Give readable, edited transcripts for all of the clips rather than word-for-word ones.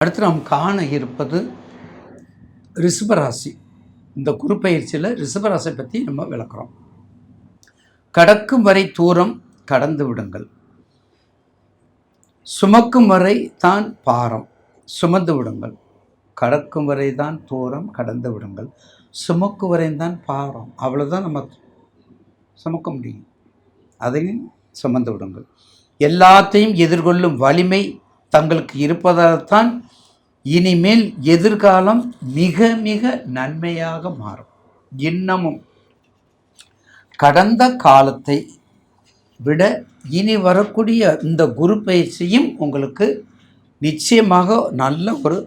அடுத்து நாம் காண இருப்பது ரிஷபராசி. இந்த குரு பயிற்சியில் ரிஷபராசி பற்றி நம்ம விளக்குறோம். கடக்கும் வரை தூரம் கடந்து விடுங்கள், சுமக்கும் வரை தான் பாரம் சுமந்து விடுங்கள். கடக்கும் வரை தான் தூரம் கடந்து விடுங்கள், சுமக்கு வரை தான் பாரம். அவ்வளோதான் நம்ம சுமக்க முடியும், அதையும் சுமந்து விடுங்கள். எல்லாத்தையும் எதிர்கொள்ளும் வலிமை தங்களுக்கு இருப்பதால்தான் இனிமேல் எதிர்காலம் மிக மிக நன்மையாக மாறும். இன்னமும் கடந்த காலத்தை விட இனி வரக்கூடிய இந்த குரு பயிற்சியும் உங்களுக்கு நிச்சயமாக நல்ல ஒரு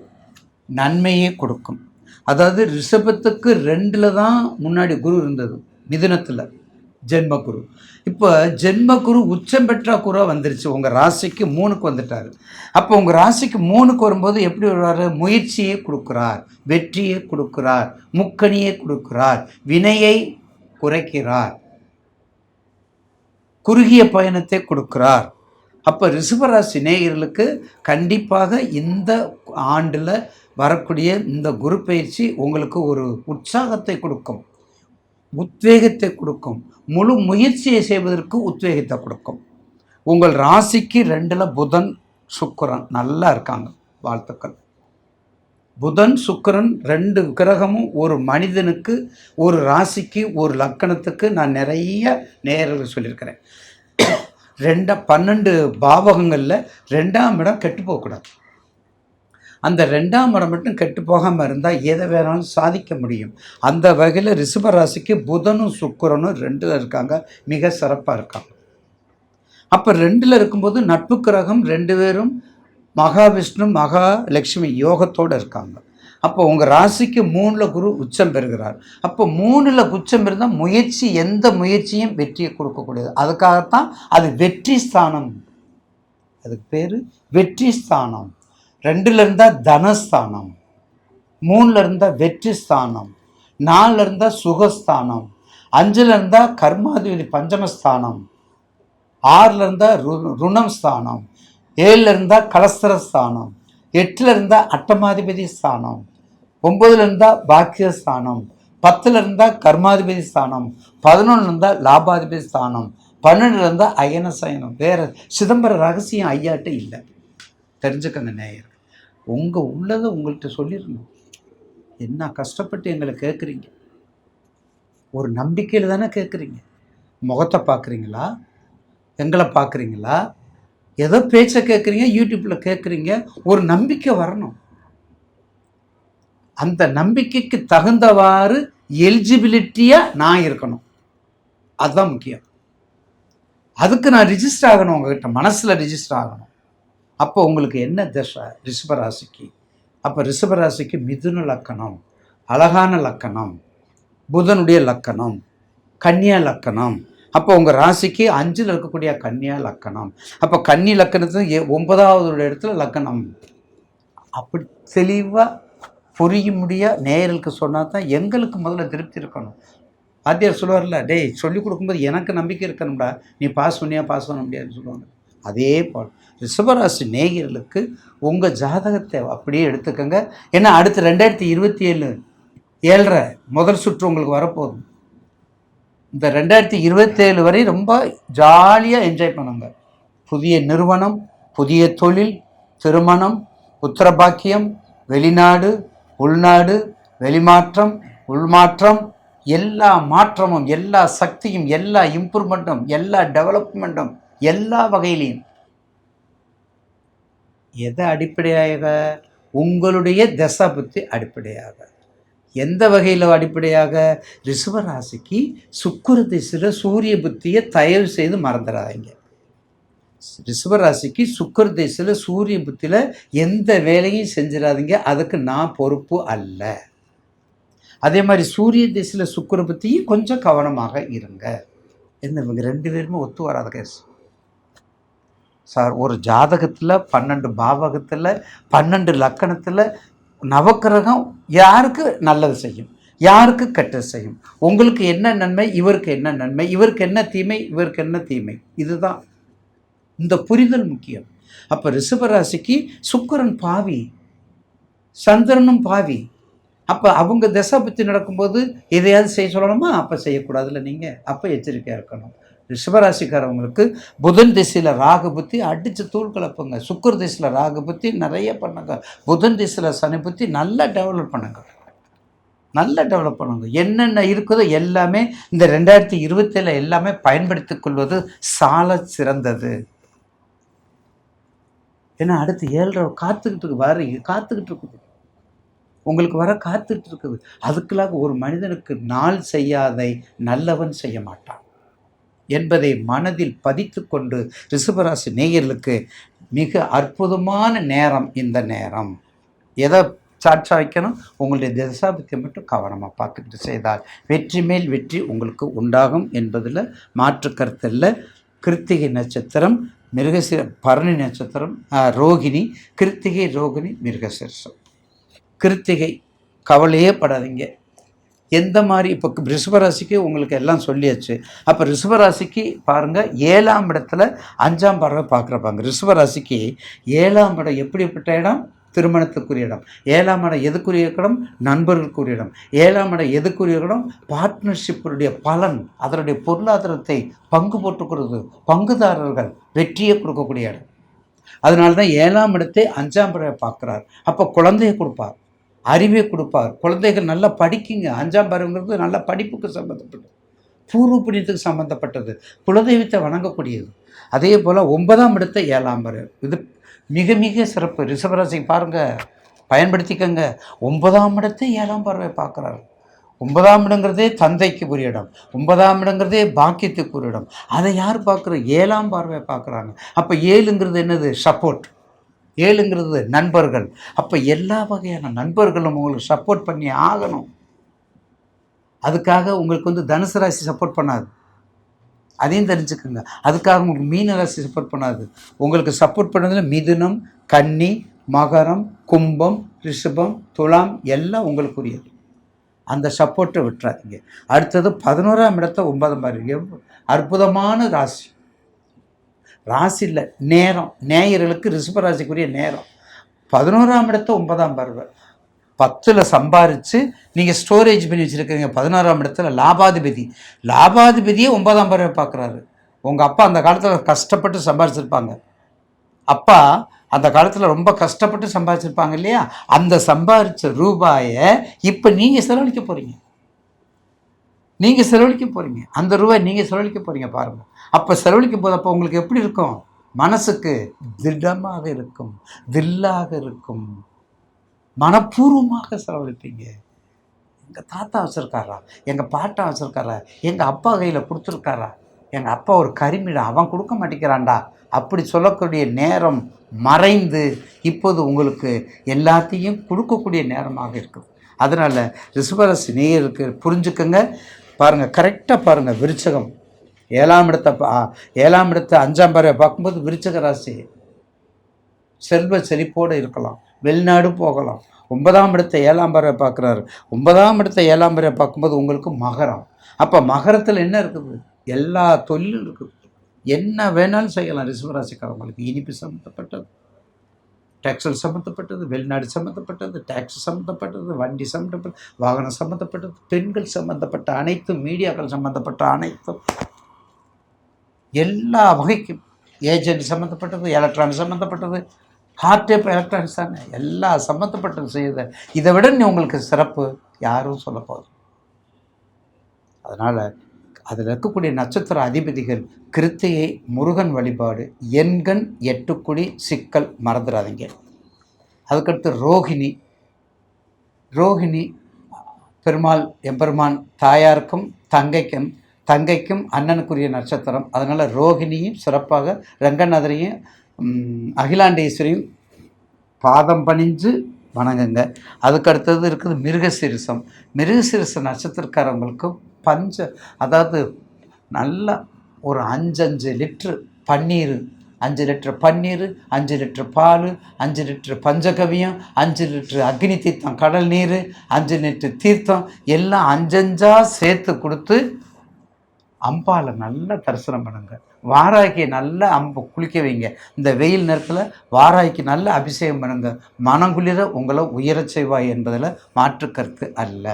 நன்மையை கொடுக்கும். அதாவது ரிஷபத்துக்கு 2ல் தான் முன்னாடி குரு இருந்தது, மிதுனத்தில் ஜென்மகுரு. இப்போ ஜென்மகுரு உச்சம் பெற்ற குருவாக வந்துருச்சு, உங்கள் ராசிக்கு 3க்கு வந்துட்டார். அப்போ உங்கள் ராசிக்கு 3க்கு வரும்போது எப்படி வருவார்? முயற்சியை கொடுக்குறார், வெற்றியை கொடுக்குறார், முக்கணியை கொடுக்குறார், வினையை குறைக்கிறார், குறுகிய பயணத்தை கொடுக்குறார். அப்போ ரிஷபராசி நேயர்களுக்கு கண்டிப்பாக இந்த ஆண்டில் வரக்கூடிய இந்த குரு பயிற்சி உங்களுக்கு ஒரு உற்சாகத்தை கொடுக்கும், உத்வேகத்தை கொடுக்கும், முழு முயற்சியை செய்வதற்கு உத்வேகத்தை கொடுக்கும். உங்கள் ராசிக்கு 2ல் புதன் சுக்கிரன் நல்லா இருக்காங்க, வாழ்த்துக்கள். புதன் சுக்கிரன் 2 கிரகமும் ஒரு மனிதனுக்கு, ஒரு ராசிக்கு, ஒரு லக்கணத்துக்கு நான் நிறைய நேயர்கள் சொல்லியிருக்கிறேன். 12 பாவகங்களில் 2ஆம் இடம் கெட்டு போகக்கூடாது. அந்த 2ஆம் இடம் மட்டும் கெட்டு போகாமல் இருந்தால் எதை வேணாலும் சாதிக்க முடியும். அந்த வகையில் ரிஷபராசிக்கு புதனும் சுக்கிரனும் 2ல் இருக்காங்க, மிக சிறப்பாக இருக்காங்க. அப்போ 2ல் இருக்கும்போது நட்பு கிரகம் 2 பேரும் மகாவிஷ்ணு மகாலட்சுமி யோகத்தோடு இருக்காங்க. அப்போ உங்கள் ராசிக்கு 3ல் குரு உச்சம் பெறுகிறார். அப்போ 3ல் உச்சம் இருந்தால் முயற்சி, எந்த முயற்சியும் வெற்றியை கொடுக்கக்கூடியது. அதுக்காகத்தான் அது வெற்றி ஸ்தானம், அதுக்கு பேர் வெற்றி ஸ்தானம். 2ல் இருந்தால் தனஸ்தானம், 3ல் இருந்தால் வெற்றி ஸ்தானம், 4ல் இருந்தால் சுகஸ்தானம், 5ல் இருந்தால் கர்மாதிபதி பஞ்சமஸ்தானம், 6ல் இருந்தால் ருணம் ஸ்தானம், 7ல் இருந்தால் கலஸ்திரஸ்தானம், 8ல் இருந்தால் அட்டமாதிபதி ஸ்தானம், 9ல் இருந்தால் பாக்கியஸ்தானம், 10ல் இருந்தால் கர்மாதிபதி ஸ்தானம், 11ல் இருந்தால் லாபாதிபதி ஸ்தானம், 12ல் இருந்தால் அயனசயனம். வேறு சிதம்பர ரகசியம் ஐயாட்ட இல்லை, தெரிஞ்சுக்கங்க நேயர். உங்கள் உள்ளதை உங்கள்கிட்ட சொல்லிடணும். என்ன கஷ்டப்பட்டு எங்களை கேட்குறீங்க? ஒரு நம்பிக்கையில் தானே கேட்குறீங்க. முகத்தை பார்க்குறீங்களா, எங்களை பார்க்குறீங்களா, ஏதோ பேச்சை கேட்குறீங்க, யூடியூப்பில் கேட்குறீங்க. ஒரு நம்பிக்கை வரணும். அந்த நம்பிக்கைக்கு தகுந்தவாறு எலிஜிபிலிட்டியாக நான் இருக்கணும், அதுதான் முக்கியம். அதுக்கு நான் ரிஜிஸ்டர் ஆகணும், உங்ககிட்ட மனசில் ரிஜிஸ்டர் ஆகணும். அப்போ உங்களுக்கு என்ன தசை ரிஷபராசிக்கு? அப்போ ரிஷபராசிக்கு மிதுன லக்கணம், அழகான லக்கணம், புதனுடைய லக்கணம், கன்னியா லக்கணம். அப்போ உங்கள் ராசிக்கு 5ல் இருக்கக்கூடிய கன்னியா லக்கணம். அப்போ கன்னி லக்கணத்துக்கு 9வது இடத்துல லக்கணம். அப்படி தெளிவாக புரிய முடிய நேயர்களுக்கு சொன்னால் தான் எங்களுக்கு முதல்ல திருப்தி இருக்கணும். வாத்தியார் சொல்லுவார்ல, டேய் சொல்லிக் கொடுக்கும்போது எனக்கு நம்பிக்கை இருக்கணும்டா, நீ பாஸ் பண்ண முடியாதுன்னு சொல்லுவாங்க. அதே போல் ரிஷபராசி நேயர்களுக்கு உங்கள் ஜாதகத்தை அப்படியே எடுத்துக்கோங்க. ஏன்னா அடுத்து 2027 7.5 முதல் சுற்று உங்களுக்கு வரப்போகுது. இந்த 2027 வரை ரொம்ப ஜாலியாக என்ஜாய் பண்ணுங்க. புதிய நிறுவனம், புதிய தொழில், திருமணம், புத்திரபாக்கியம், வெளிநாடு, உள்நாடு, வெளிமாற்றம், உள்மாற்றம், எல்லா மாற்றமும், எல்லா சக்தியும், எல்லா இம்ப்ரூவ்மெண்ட்டும், எல்லா டெவலப்மெண்ட்டும், எல்லா வகையிலையும். எதை அடிப்படையாக? உங்களுடைய தசா புத்தி அடிப்படையாக. எந்த வகையில் அடிப்படையாக? ரிஷபராசிக்கு சுக்கிர திசையில் சூரிய புத்தியை தயவு செய்து மறந்துடாதீங்க. ரிஷபராசிக்கு சுக்கிர திசையில் சூரிய புத்தியில் எந்த வேலையும் செஞ்சிடாதீங்க, அதுக்கு நான் பொறுப்பு அல்ல. அதே மாதிரி சூரிய திசையில் சுக்கிர புத்தியும் கொஞ்சம் கவனமாக இருங்க. இவங்க 2 பேருமே ஒத்து வராத கேஸ் சார். ஒரு ஜாதகத்தில் 12 பாவகத்தில் 12 லக்கணத்தில் நவக்கிரகம் யாருக்கு நல்லது செய்யும், யாருக்கு கெட்டது செய்யும், உங்களுக்கு என்ன நன்மை, இவருக்கு என்ன நன்மை, இவருக்கு என்ன தீமை, இவருக்கு என்ன தீமை, இதுதான் இந்த புரிதல் முக்கியம். அப்போ ரிஷபராசிக்கு சுக்கிரன் பாவி, சந்திரனும் பாவி. அப்போ அவங்க திசை பற்றி நடக்கும்போது எதையாவது செய்ய சொல்லணுமா? அப்போ செய்யக்கூடாதுல்ல நீங்கள், அப்போ எச்சரிக்கையாக இருக்கணும். ரிஷபராசிக்காரவங்களுக்கு புதன் திசையில் ராகு புத்தி அடித்து தூள் கலப்புங்க. சுக்கர திசையில் ராகு புத்தி நிறைய பண்ணுங்க. புதன் திசையில் சனி புத்தி நல்லா டெவலப் பண்ணுங்க, நல்லா டெவலப் பண்ணுங்க. என்னென்ன இருக்குதோ எல்லாமே இந்த 2027 எல்லாமே பயன்படுத்தி கொள்வது சால சிறந்தது. ஏன்னா அடுத்து 7 காத்துக்கிட்டு இருக்குது, உங்களுக்கு வர காத்துட்டு இருக்குது. அதுக்குள்ளாக ஒரு மனிதனுக்கு நாள் செய்யாதை நல்லவன் செய்ய மாட்டான் என்பதை மனதில் பதித்து கொண்டு ரிஷபராசி நேயர்களுக்கு மிக அற்புதமான நேரம் இந்த நேரம். எதை சாட்சா வைக்கணும்? உங்களுடைய தசாபத்தை மட்டும் கவனமாக பார்த்துக்கிட்டு செய்தால் வெற்றி மேல் வெற்றி உங்களுக்கு உண்டாகும் என்பதில் மாற்று கருத்து இல்லை. கிருத்திகை நட்சத்திரம், பரணி நட்சத்திரம், ரோகிணி, கிருத்திகை, ரோகிணி, மிருகசீரிஷம். கிருத்திகை கவலையே படாதீங்க. எந்த மாதிரி இப்போ ரிஷபராசிக்கு உங்களுக்கு எல்லாம் சொல்லியாச்சு. அப்போ ரிஷபராசிக்கு பாருங்கள், 7ஆம் இடத்துல 5ஆம் பார்வை பார்க்குறப்பாங்க. ரிஷபராசிக்கு 7ஆம் இடம் எப்படிப்பட்ட இடம்? திருமணத்துக்குரிய இடம். 7ஆம் இடம் எதுக்குரிய இடம்? நண்பர்களுக்குரிய இடம். 7ஆம் இடம் எதுக்குரிய இடம்? பார்ட்னர்ஷிப்புடைய பலன், அதனுடைய பொருளாதாரத்தை பங்கு போட்டுக்கிறது, பங்குதாரர்கள் வெற்றியை கொடுக்கக்கூடிய இடம். அதனால தான் 7ஆம் இடத்தை 5ஆம் பார்வை பார்க்குறார். அப்போ குழந்தையை கொடுப்பார், அறிவை கொடுப்பார். குழந்தைகள் நல்லா படிக்குங்க. 5ஆம் பார்வைங்கிறது நல்ல படிப்புக்கு சம்மந்தப்பட்டது, பூர்வ புண்ணியத்துக்கு சம்மந்தப்பட்டது, குலதெய்வத்தை வணங்கக்கூடியது. அதே போல் 9ஆம் இடத்தை 7ஆம் பார்வை, இது மிக மிக சிறப்பு. ரிஷபராசி பாருங்கள், பயன்படுத்திக்கங்க. 9ஆம் இடத்தை 7ஆம் பார்வை பார்க்குறாரு. 9ஆம் இடங்கிறதே தந்தைக்கு உரிய இடம், 9ஆம் இடங்கிறதே பாக்கியத்துக்கு உரிய இடம். அதை யார் பார்க்குற? 7ஆம் பார்வை பார்க்குறாங்க. அப்போ 7ங்கிறது என்னது? சப்போர்ட். 7ங்கிறது நண்பர்கள். அப்போ எல்லா வகையான நண்பர்களும் உங்களுக்கு சப்போர்ட் பண்ணி ஆகணும். அதுக்காக உங்களுக்கு தனுசு ராசி சப்போர்ட் பண்ணாது, அதையும் தெரிஞ்சுக்குங்க. அதுக்காக உங்களுக்கு மீன ராசி சப்போர்ட் பண்ணாது. உங்களுக்கு சப்போர்ட் பண்ணதில் மிதுனம், கன்னி, மகரம், கும்பம், ரிஷபம், துலாம் எல்லாம் உங்களுக்குரியது. அந்த சப்போர்ட்டை விட்டுறாதீங்க. அடுத்தது 11ஆம் இடத்தை 9ஆம் பார்வை, அற்புதமான ராசி. ராசி இல்லை, நேரம். நேயர்களுக்கு ரிஷபராசிக்குரிய நேரம். 11ஆம் இடத்தை 9ஆம் பார்வை, 10ல் சம்பாரித்து நீங்கள் ஸ்டோரேஜ் பண்ணி வச்சுருக்கீங்க. 11ஆம் இடத்துல லாபாதிபதியே 9ஆம் பார்வை பார்க்குறாரு. உங்கள் அப்பா அந்த காலத்தில் கஷ்டப்பட்டு சம்பாரிச்சிருப்பாங்க. அப்பா அந்த காலத்தில் ரொம்ப கஷ்டப்பட்டு சம்பாதிச்சிருப்பாங்க இல்லையா? அந்த சம்பாதிச்ச ரூபாயை இப்போ நீங்கள் செலவழிக்க போகிறீங்க. அந்த ரூபாய் நீங்கள் செலவழிக்க போகிறீங்க பாருங்கள். அப்போ செலவழிக்கும் போது அப்போ உங்களுக்கு எப்படி இருக்கும்? மனசுக்கு திடமாக இருக்கும், தில்லாக இருக்கும், மனப்பூர்வமாக செலவழிப்பீங்க. எங்கள் தாத்தா வச்சுருக்காரா, எங்கள் பாட்டா வச்சுருக்காரா, எங்கள் அப்பா கையில் கொடுத்துருக்காரா, எங்கள் அப்பா ஒரு கரிமிடம் அவன் கொடுக்க மாட்டேங்கிறான்டா, அப்படி சொல்லக்கூடிய நேரம் மறைந்து இப்போது உங்களுக்கு எல்லாத்தையும் கொடுக்கக்கூடிய நேரமாக இருக்குது. அதனால் ரிஷபராசி நேயருக்கு புரிஞ்சுக்கங்க. பாருங்கள், கரெக்டாக பாருங்கள். விருச்சகம் 7ஆம் இடத்தை 5ஆம் பார்வை பார்க்கும்போது விருச்சக ராசி செல்வ செழிப்போடு இருக்கலாம், வெளிநாடு போகலாம். 9ஆம் இடத்தை 7ஆம் பார்வை பார்க்குறாரு. 9ஆம் இடத்தை 7ஆம் பார்வை பார்க்கும்போது உங்களுக்கு மகரம். அப்போ மகரத்தில் என்ன இருக்குது? எல்லா தொழிலும் இருக்குது, என்ன வேணாலும் செய்யலாம். ரிஷபராசிக்காரங்களுக்கு இனிப்பு சம்மந்தப்பட்டது, டேக்ஸல் சம்மந்தப்பட்டது, வெளிநாடு சம்மந்தப்பட்டது, டேக்ஸ் சம்மந்தப்பட்டது, வண்டி சம்மந்தப்பட்டது, வாகனம் சம்மந்தப்பட்டது, பெண்கள் சம்மந்தப்பட்ட அனைத்தும், மீடியாக்கள் சம்மந்தப்பட்ட அனைத்தும், எல்லா வகைக்கும், ஏஜென்ட் சம்மந்தப்பட்டது, எலக்ட்ரானிக் சம்மந்தப்பட்டது, ஹார்டேப் எலக்ட்ரானிக்ஸ் தானே, எல்லா சம்மந்தப்பட்டது செய்யுது. இதை விட நீ உங்களுக்கு சிறப்பு யாரும் சொல்ல போகுது. அதனால் அதில் இருக்கக்கூடிய நட்சத்திர அதிபதிகள் கிருத்திகை, முருகன் வழிபாடு, எண்கண், 8 சிக்கல் மறந்துடாதீங்க. அதுக்கடுத்து ரோகிணி பெருமாள் எம்பெருமான் தாயாருக்கும் தங்கைக்கும் அண்ணனுக்குரிய நட்சத்திரம். அதனால் ரோகிணியும் சிறப்பாக, ரங்கநாதரையும் அகிலாண்டேஸ்வரியும் பாதம் பணிஞ்சு வணங்குங்க. அதுக்கடுத்தது இருக்குது மிருகசீரிச நட்சத்திரக்காரவங்களுக்கும் அதாவது நல்லா ஒரு 5 லிட்டரு பன்னீர், 5 லிட்டர் பன்னீர், 5 லிட்டர் பால், 5 லிட்டர் பஞ்சகவியம், 5 லிட்டர் அக்னி தீர்த்தம் கடல் நீர், 5 லிட்டர் தீர்த்தம் எல்லாம் 5 சேர்த்து கொடுத்து அம்பாவை நல்லா தரிசனம் பண்ணுங்க. வாராய்க்கு நல்லா குளிக்க வைங்க. இந்த வெயில் நேரத்தில் வாராய்க்கு நல்ல அபிஷேகம் பண்ணுங்க. மனங்குளிர உங்களை உயரச் செய்வாய் என்பதில் மாற்று கருத்து அல்ல.